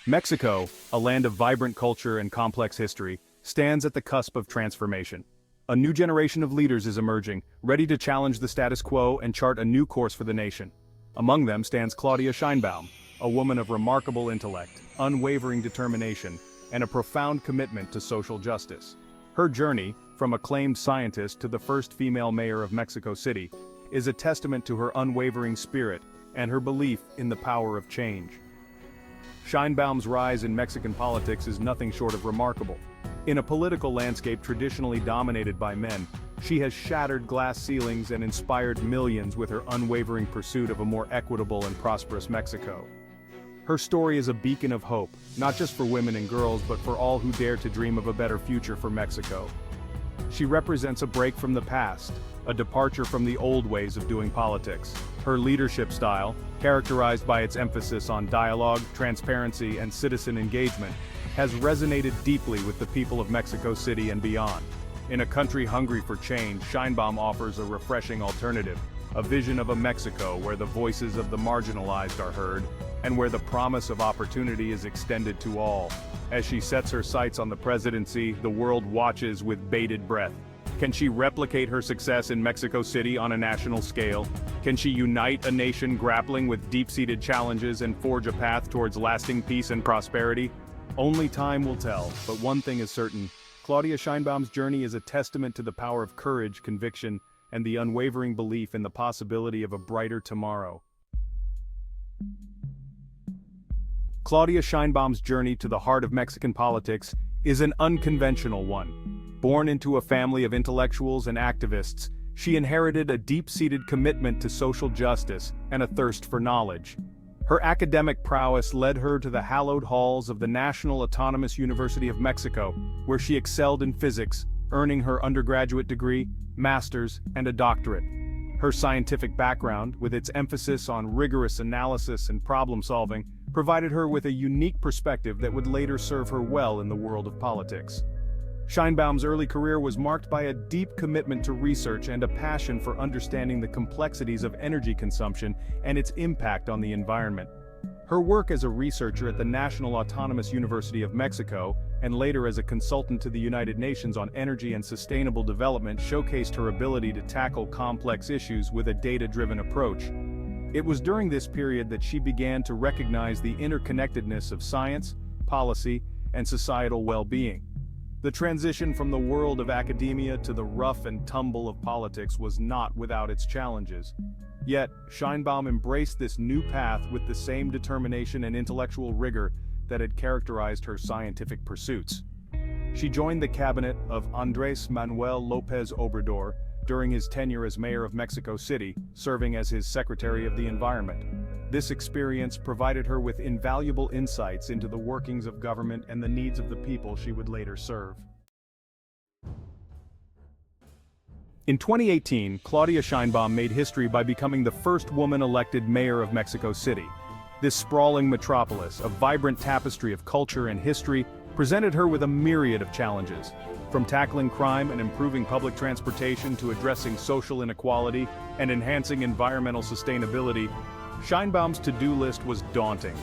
Mexico, a land of vibrant culture and complex history, stands at the cusp of transformation. A new generation of leaders is emerging, ready to challenge the status quo and chart a new course for the nation. Among them stands Claudia Sheinbaum, a woman of remarkable intellect, unwavering determination, and a profound commitment to social justice. Her journey, from acclaimed scientist to the first female mayor of Mexico City, is a testament to her unwavering spirit and her belief in the power of change. Sheinbaum's rise in Mexican politics is nothing short of remarkable. In a political landscape traditionally dominated by men, she has shattered glass ceilings and inspired millions with her unwavering pursuit of a more equitable and prosperous Mexico. Her story is a beacon of hope, not just for women and girls but for all who dare to dream of a better future for Mexico. She represents a break from the past, a departure from the old ways of doing politics. Her leadership style, characterized by its emphasis on dialogue, transparency, and citizen engagement, has resonated deeply with the people of Mexico City and beyond. In a country hungry for change, Sheinbaum offers a refreshing alternative, a vision of a Mexico where the voices of the marginalized are heard, and where the promise of opportunity is extended to all. As she sets her sights on the presidency, the world watches with bated breath. Can she replicate her success in Mexico City on a national scale? Can she unite a nation grappling with deep-seated challenges and forge a path towards lasting peace and prosperity? Only time will tell, but one thing is certain: Claudia Sheinbaum's journey is a testament to the power of courage, conviction, and the unwavering belief in the possibility of a brighter tomorrow. Claudia Sheinbaum's journey to the heart of Mexican politics is an unconventional one. Born into a family of intellectuals and activists, she inherited a deep-seated commitment to social justice and a thirst for knowledge. Her academic prowess led her to the hallowed halls of the National Autonomous University of Mexico, where she excelled in physics, earning her undergraduate degree, master's, and a doctorate. Her scientific background, with its emphasis on rigorous analysis and problem-solving, provided her with a unique perspective that would later serve her well in the world of politics. Sheinbaum's early career was marked by a deep commitment to research and a passion for understanding the complexities of energy consumption and its impact on the environment. Her work as a researcher at the National Autonomous University of Mexico, and later as a consultant to the United Nations on energy and sustainable development, showcased her ability to tackle complex issues with a data-driven approach. It was during this period that she began to recognize the interconnectedness of science, policy, and societal well-being. The transition from the world of academia to the rough and tumble of politics was not without its challenges. Yet, Sheinbaum embraced this new path with the same determination and intellectual rigor that had characterized her scientific pursuits. She joined the cabinet of Andrés Manuel López Obrador during his tenure as mayor of Mexico City, serving as his Secretary of the Environment. This experience provided her with invaluable insights into the workings of government and the needs of the people she would later serve. In 2018, Claudia Sheinbaum made history by becoming the first woman elected mayor of Mexico City. This sprawling metropolis, a vibrant tapestry of culture and history, presented her with a myriad of challenges. From tackling crime and improving public transportation to addressing social inequality and enhancing environmental sustainability, Sheinbaum's to-do list was daunting.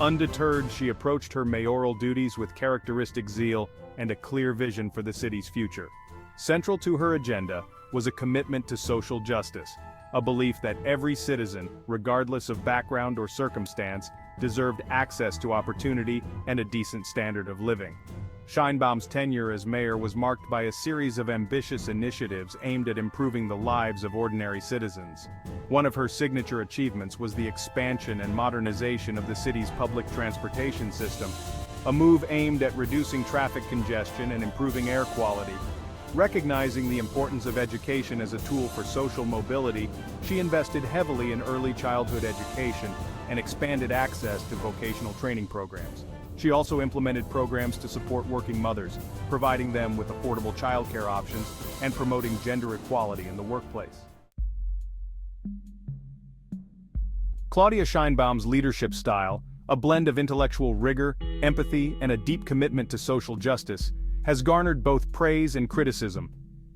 Undeterred, she approached her mayoral duties with characteristic zeal and a clear vision for the city's future. Central to her agenda was a commitment to social justice, a belief that every citizen, regardless of background or circumstance, deserved access to opportunity and a decent standard of living. Sheinbaum's tenure as mayor was marked by a series of ambitious initiatives aimed at improving the lives of ordinary citizens. One of her signature achievements was the expansion and modernization of the city's public transportation system, a move aimed at reducing traffic congestion and improving air quality. Recognizing the importance of education as a tool for social mobility, she invested heavily in early childhood education and expanded access to vocational training programs. She also implemented programs to support working mothers, providing them with affordable childcare options and promoting gender equality in the workplace. Claudia Sheinbaum's leadership style, a blend of intellectual rigor, empathy, and a deep commitment to social justice, has garnered both praise and criticism.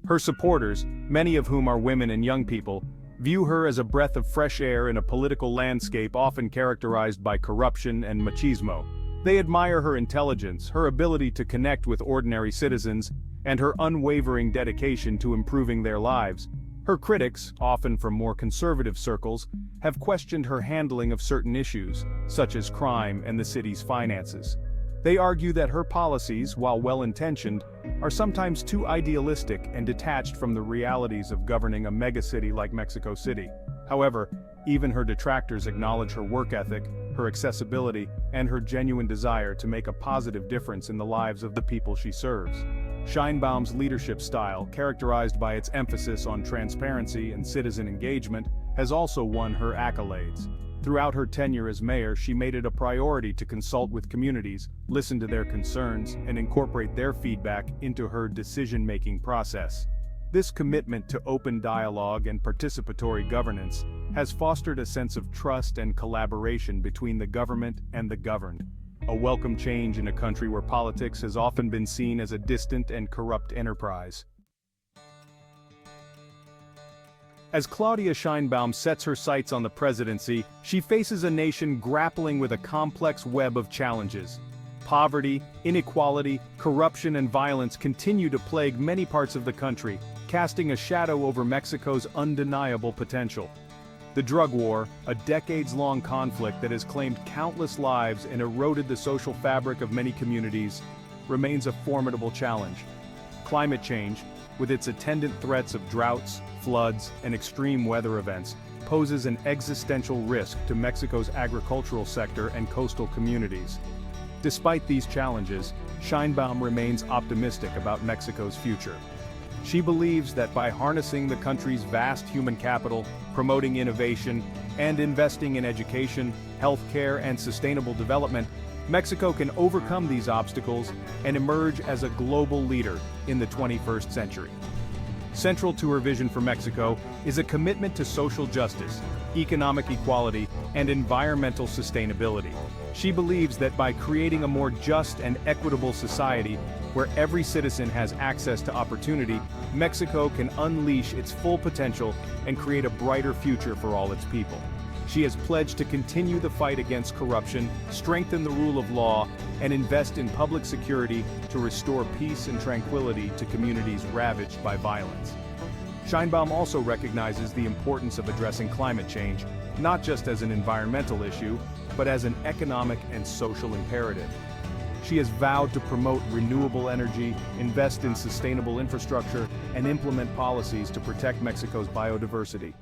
Her supporters, many of whom are women and young people, view her as a breath of fresh air in a political landscape often characterized by corruption and machismo. They admire her intelligence, her ability to connect with ordinary citizens, and her unwavering dedication to improving their lives. Her critics, often from more conservative circles, have questioned her handling of certain issues, such as crime and the city's finances. They argue that her policies, while well-intentioned, are sometimes too idealistic and detached from the realities of governing a megacity like Mexico City. However, even her detractors acknowledge her work ethic, her accessibility, and her genuine desire to make a positive difference in the lives of the people she serves. Sheinbaum's leadership style, characterized by its emphasis on transparency and citizen engagement, has also won her accolades. Throughout her tenure as mayor, she made it a priority to consult with communities, listen to their concerns, and incorporate their feedback into her decision-making process. This commitment to open dialogue and participatory governance has fostered a sense of trust and collaboration between the government and the governed. A welcome change in a country where politics has often been seen as a distant and corrupt enterprise. As Claudia Sheinbaum sets her sights on the presidency, she faces a nation grappling with a complex web of challenges. Poverty, inequality, corruption, and violence continue to plague many parts of the country, casting a shadow over Mexico's undeniable potential. The drug war, a decades-long conflict that has claimed countless lives and eroded the social fabric of many communities, remains a formidable challenge. Climate change, with its attendant threats of droughts, floods, and extreme weather events, poses an existential risk to Mexico's agricultural sector and coastal communities. Despite these challenges, Sheinbaum remains optimistic about Mexico's future. She believes that by harnessing the country's vast human capital, promoting innovation, and investing in education, healthcare, and sustainable development, Mexico can overcome these obstacles and emerge as a global leader in the 21st century. Central to her vision for Mexico is a commitment to social justice, economic equality, and environmental sustainability. She believes that by creating a more just and equitable society, where every citizen has access to opportunity, Mexico can unleash its full potential and create a brighter future for all its people. She has pledged to continue the fight against corruption, strengthen the rule of law, and invest in public security to restore peace and tranquility to communities ravaged by violence. Sheinbaum also recognizes the importance of addressing climate change, not just as an environmental issue, but as an economic and social imperative. She has vowed to promote renewable energy, invest in sustainable infrastructure, and implement policies to protect Mexico's biodiversity.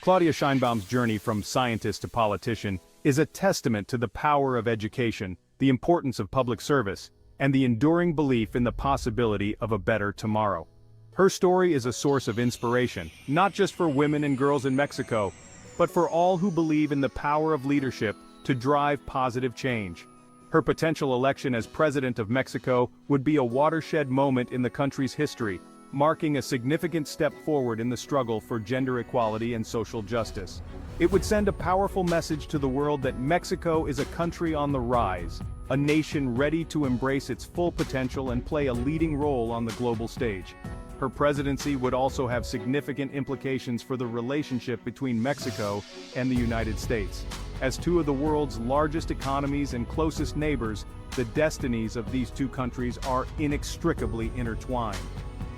Claudia Sheinbaum's journey from scientist to politician is a testament to the power of education, the importance of public service, and the enduring belief in the possibility of a better tomorrow. Her story is a source of inspiration, not just for women and girls in Mexico, but for all who believe in the power of leadership to drive positive change. Her potential election as President of Mexico would be a watershed moment in the country's history, marking a significant step forward in the struggle for gender equality and social justice. It would send a powerful message to the world that Mexico is a country on the rise, a nation ready to embrace its full potential and play a leading role on the global stage. Her presidency would also have significant implications for the relationship between Mexico and the United States. As two of the world's largest economies and closest neighbors, the destinies of these two countries are inextricably intertwined.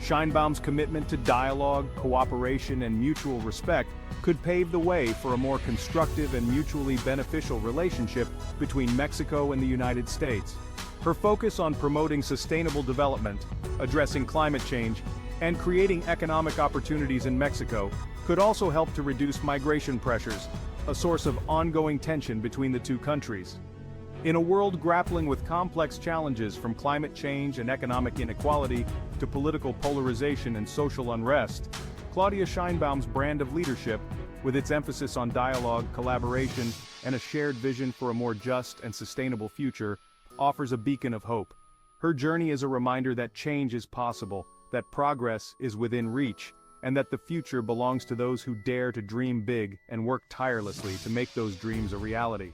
Sheinbaum's commitment to dialogue, cooperation, and mutual respect could pave the way for a more constructive and mutually beneficial relationship between Mexico and the United States. Her focus on promoting sustainable development, addressing climate change, and creating economic opportunities in Mexico could also help to reduce migration pressures, a source of ongoing tension between the two countries. In a world grappling with complex challenges from climate change and economic inequality to political polarization and social unrest, Claudia Sheinbaum's brand of leadership, with its emphasis on dialogue, collaboration, and a shared vision for a more just and sustainable future, offers a beacon of hope. Her journey is a reminder that change is possible, that progress is within reach, and that the future belongs to those who dare to dream big and work tirelessly to make those dreams a reality.